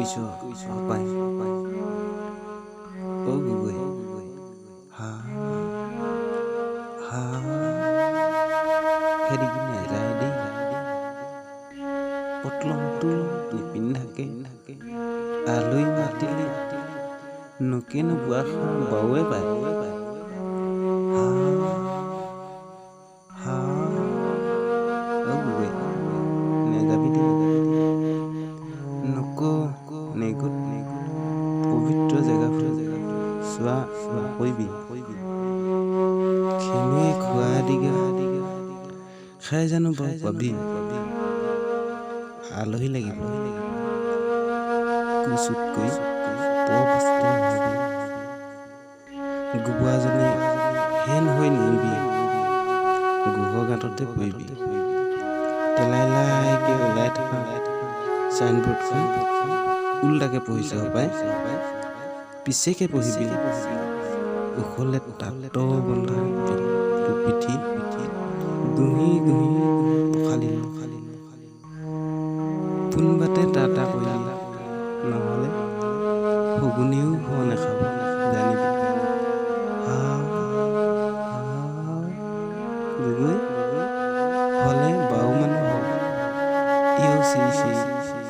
hopay guguy ha ha heri gini ready potlong tu dipindahke alui matili nukin buah bawe bai ha guguy negabidi nuko negut পবিত্ৰ জেগা চোৱা কৰিবি খেনুৱে খোৱা দিগা খাই জানো বাৰু পাবি আলহী লাগিব কুচুতকৈ বস্তু গোবোৱাজনী হেন হৈ নিবি গোহৰ গাঁততে পৰিবি তেলাই লাইকে ওলাই থকা চাইনবোৰ্ডখন উল্টাকে পঢ়িছ হপাই পিছেকে পঢ়িবি উখলে তাঁত বন্ধা পিঠি গুহি গুহি পখালি পোনবাতে টাটা কৰিলি নহ'লে শগুনেও হোৱা নাখাব জানিবি গুগৈ হ'লে বাও মানুহ হ'ব ইও চিৰি চিৰি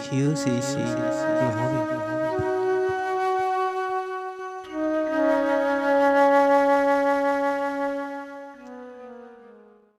সিও চিৰি চিৰি নহ'বি